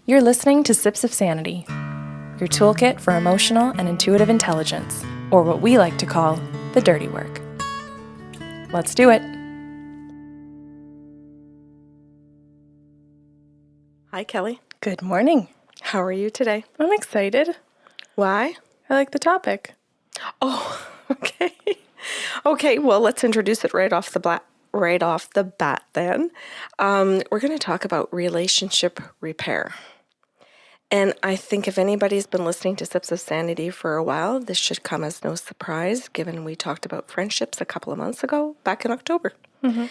You're listening to Sips of Sanity, your toolkit for emotional and intuitive intelligence, or what we like to call the dirty work. Let's do it. Hi, Kelly. Good morning. How are you today? I'm excited. Why? I like the topic. Oh, okay. Okay, well, let's introduce it right off the bat then. We're going to talk about relationship repair. And I think if anybody's been listening to Sips of Sanity for a while, this should come as no surprise, given we talked about friendships a couple of months ago, back in October. Mm-hmm.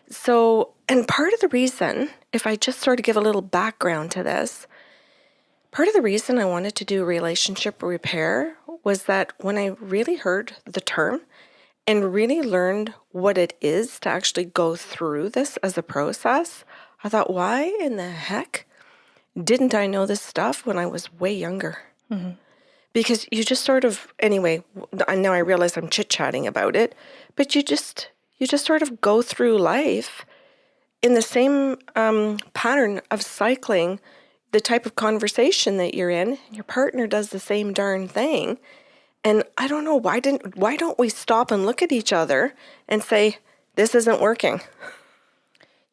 So, and part of the reason, if I just sort of give a little background to this, part of the reason I wanted to do relationship repair was that when I really heard the term and really learned what it is to actually go through this as a process, I thought, why in the heck didn't I know this stuff when I was way younger? Mm-hmm. Because you just sort of, anyway, I know I realize I'm chit-chatting about it, but you just sort of go through life in the same pattern of cycling the type of conversation that you're in. Your partner does the same darn thing. And I don't know, why don't we stop and look at each other and say, this isn't working?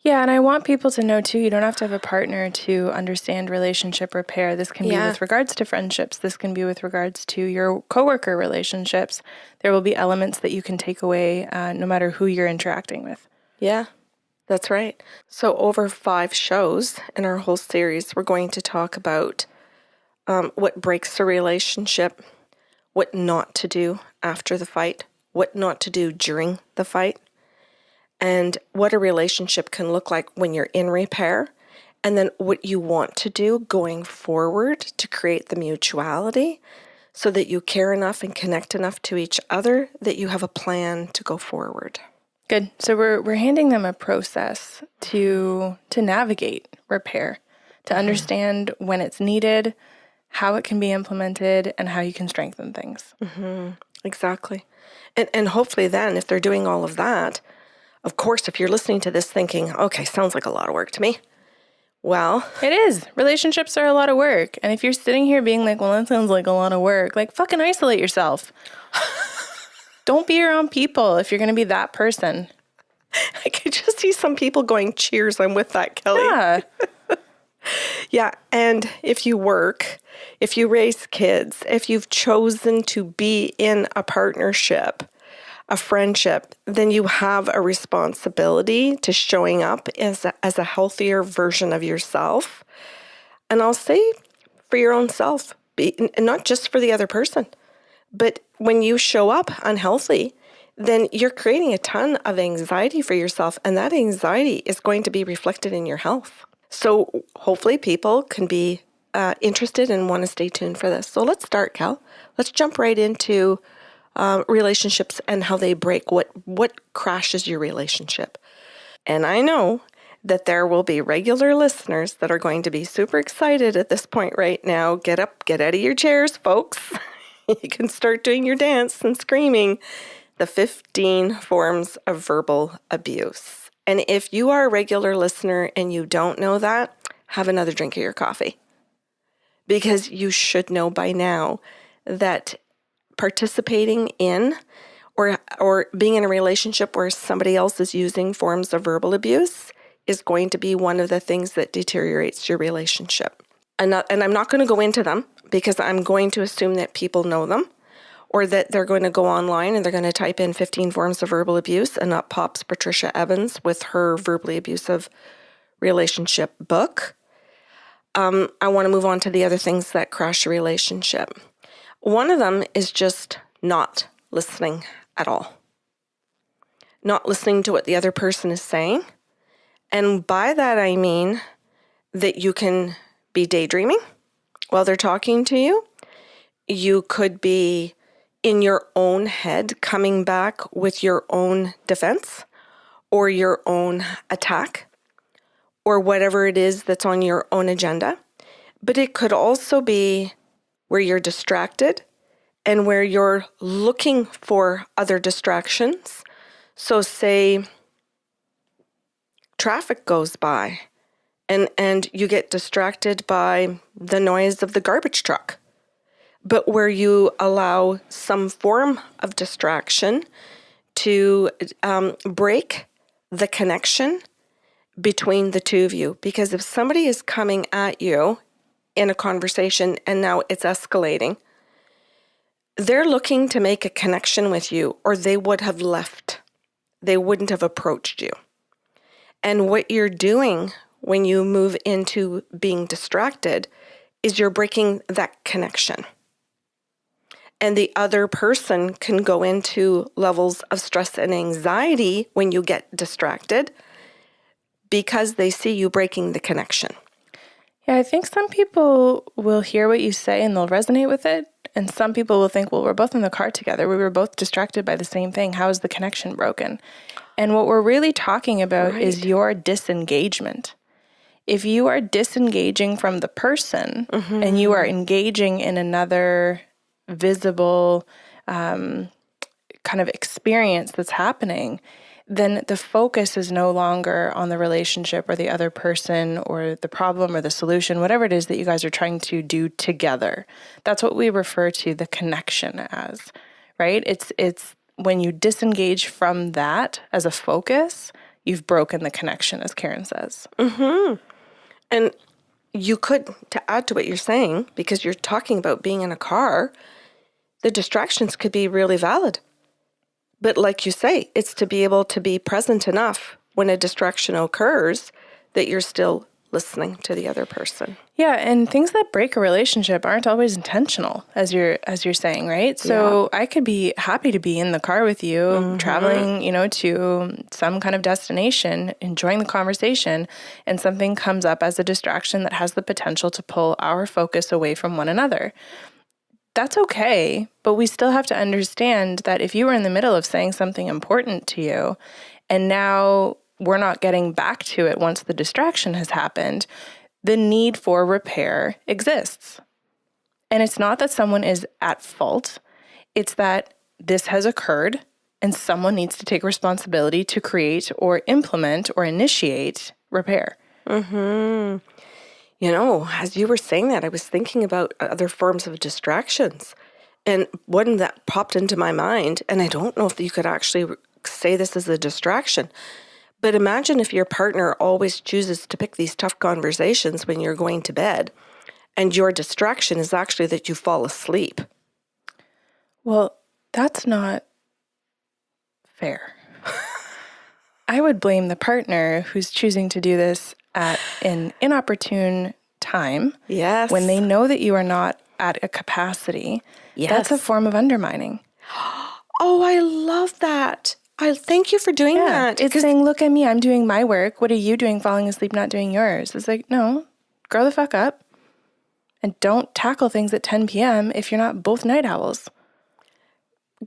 Yeah, and I want people to know, too, you don't have to have a partner to understand relationship repair. This can be with regards to friendships. This can be with regards to your coworker relationships. There will be elements that you can take away no matter who you're interacting with. Yeah, that's right. So over 5 shows in our whole series, we're going to talk about what breaks a relationship, what not to do after the fight, what not to do during the fight, and what a relationship can look like when you're in repair, and then what you want to do going forward to create the mutuality so that you care enough and connect enough to each other that you have a plan to go forward. Good. So we're handing them a process to navigate repair, to understand when it's needed, how it can be implemented, and how you can strengthen things. Mm-hmm. Exactly. And hopefully then, if they're doing all of that, of course, if you're listening to this thinking, okay, sounds like a lot of work to me. Well, it is. Relationships are a lot of work. And if you're sitting here being like, well, that sounds like a lot of work, like fucking isolate yourself. Don't be around people if you're going to be that person. I could just see some people going, cheers, I'm with that, Kelly. Yeah. Yeah. And if you work, if you raise kids, if you've chosen to be in a partnership, a friendship, then you have a responsibility to showing up as a healthier version of yourself. And I'll say for your own self, and not just for the other person. But when you show up unhealthy, then you're creating a ton of anxiety for yourself, and that anxiety is going to be reflected in your health. So hopefully people can be interested and want to stay tuned for this. So let's start, Cal. Let's jump right into relationships and how they break, what crashes your relationship. And I know that there will be regular listeners that are going to be super excited at this point right now. Get up, get out of your chairs, folks. You can start doing your dance and screaming the 15 forms of verbal abuse. And if you are a regular listener and you don't know that, have another drink of your coffee. Because you should know by now that participating in or being in a relationship where somebody else is using forms of verbal abuse is going to be one of the things that deteriorates your relationship. And I'm not going to go into them because I'm going to assume that people know them, or that they're going to go online and they're going to type in 15 forms of verbal abuse and up pops Patricia Evans with her verbally abusive relationship book. I want to move on to the other things that crash a relationship. One of them is just not listening at all. Not listening to what the other person is saying. And by that, I mean that you can be daydreaming while they're talking to you. You could be in your own head coming back with your own defense or your own attack or whatever it is that's on your own agenda. But it could also be where you're distracted and where you're looking for other distractions. So say traffic goes by and you get distracted by the noise of the garbage truck. But where you allow some form of distraction to break the connection between the two of you. Because if somebody is coming at you in a conversation and now it's escalating, they're looking to make a connection with you, or they would have left. They wouldn't have approached you. And what you're doing when you move into being distracted is you're breaking that connection. And the other person can go into levels of stress and anxiety when you get distracted because they see you breaking the connection. Yeah, I think some people will hear what you say and they'll resonate with it. And some people will think, well, we're both in the car together. We were both distracted by the same thing. How is the connection broken? And what we're really talking about is your disengagement. If you are disengaging from the person and you are engaging in another visible kind of experience that's happening, then the focus is no longer on the relationship or the other person or the problem or the solution, whatever it is that you guys are trying to do together. That's what we refer to the connection as, right? It's when you disengage from that as a focus, you've broken the connection, as Karen says. And you could, to add to what you're saying, because you're talking about being in a car, the distractions could be really valid. But like you say, it's to be able to be present enough when a distraction occurs that you're still listening to the other person. Yeah, and things that break a relationship aren't always intentional, as you're saying, right? So I could be happy to be in the car with you, traveling, to some kind of destination, enjoying the conversation, and something comes up as a distraction that has the potential to pull our focus away from one another. That's okay, but we still have to understand that if you were in the middle of saying something important to you, and now we're not getting back to it once the distraction has happened, the need for repair exists. And it's not that someone is at fault. It's that this has occurred and someone needs to take responsibility to create or implement or initiate repair. As you were saying that, I was thinking about other forms of distractions. And one that popped into my mind, and I don't know if you could actually say this as a distraction, but imagine if your partner always chooses to pick these tough conversations when you're going to bed, and your distraction is actually that you fall asleep. Well, that's not fair. I would blame the partner who's choosing to do this at an inopportune time. Yes. When they know that you are not at a capacity. Yes. That's a form of undermining. Oh, I love that. I thank you for doing that. It's saying, look at me, I'm doing my work. What are you doing falling asleep, not doing yours? It's like, no, grow the fuck up. And don't tackle things at 10 p.m. if you're not both night owls.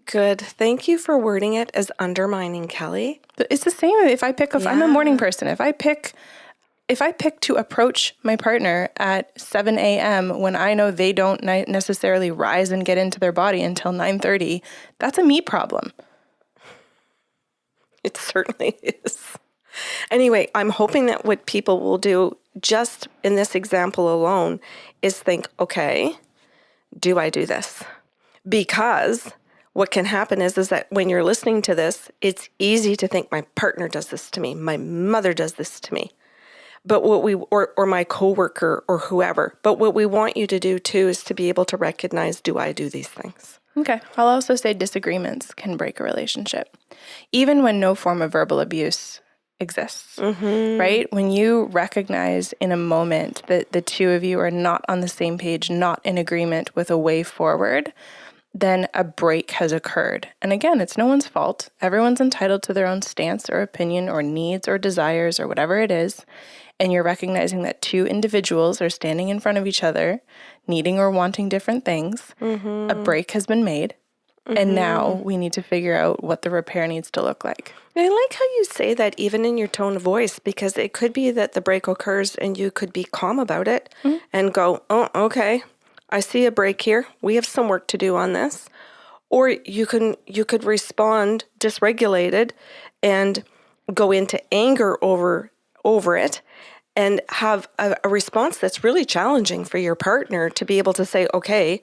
Good. Thank you for wording it as undermining, Kelly. But it's the same if I pick, I'm a morning person. If I pick to approach my partner at 7 a.m. when I know they don't necessarily rise and get into their body until 9:30, that's a me problem. It certainly is. Anyway, I'm hoping that what people will do just in this example alone is think, okay, do I do this? Because what can happen is that when you're listening to this, it's easy to think my partner does this to me, my mother does this to me. But or my coworker or whoever. But what we want you to do too is to be able to recognize, do I do these things? Okay. I'll also say disagreements can break a relationship, even when no form of verbal abuse exists, right? When you recognize in a moment that the two of you are not on the same page, not in agreement with a way forward, then a break has occurred. And again, it's no one's fault. Everyone's entitled to their own stance or opinion or needs or desires or whatever it is. And you're recognizing that two individuals are standing in front of each other, needing or wanting different things. A break has been made. And now we need to figure out what the repair needs to look like. I like how you say that even in your tone of voice, because it could be that the break occurs and you could be calm about it and go, oh, okay, I see a break here. We have some work to do on this. Or you could respond dysregulated and go into anger over it and have a response that's really challenging for your partner to be able to say, okay,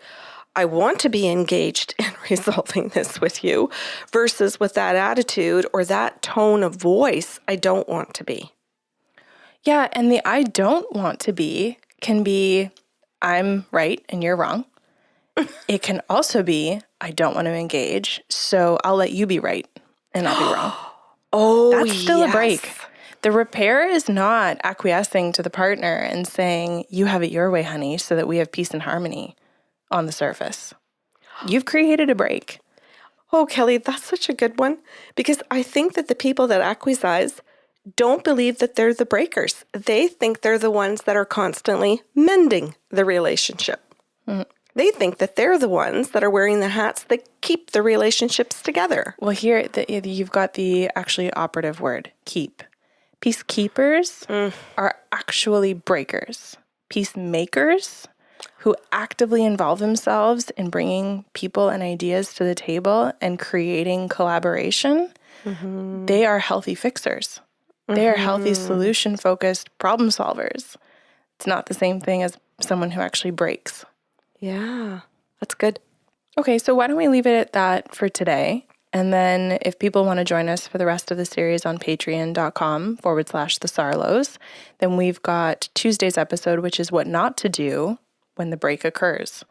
I want to be engaged in resolving this with you, versus with that attitude or that tone of voice, I don't want to be. Yeah, and the I don't want to be can be I'm right and you're wrong. It can also be I don't want to engage, so I'll let you be right and I'll be wrong. Oh, That's still a break. yes. The repair is not acquiescing to the partner and saying, you have it your way, honey, so that we have peace and harmony on the surface. You've created a break. Oh, Kelly, that's such a good one, because I think that the people that acquiesce don't believe that they're the breakers. They think they're the ones that are constantly mending the relationship. They think that they're the ones that are wearing the hats that keep the relationships together. Well, here you've got the actually operative word, keep. Peacekeepers are actually breakers. Peacemakers who actively involve themselves in bringing people and ideas to the table and creating collaboration, they are healthy fixers. They are healthy solution-focused problem solvers. It's not the same thing as someone who actually breaks. Yeah, that's good. Okay, so why don't we leave it at that for today? And then if people want to join us for the rest of the series on patreon.com/the Sarlos, then we've got Tuesday's episode, which is what not to do when the break occurs.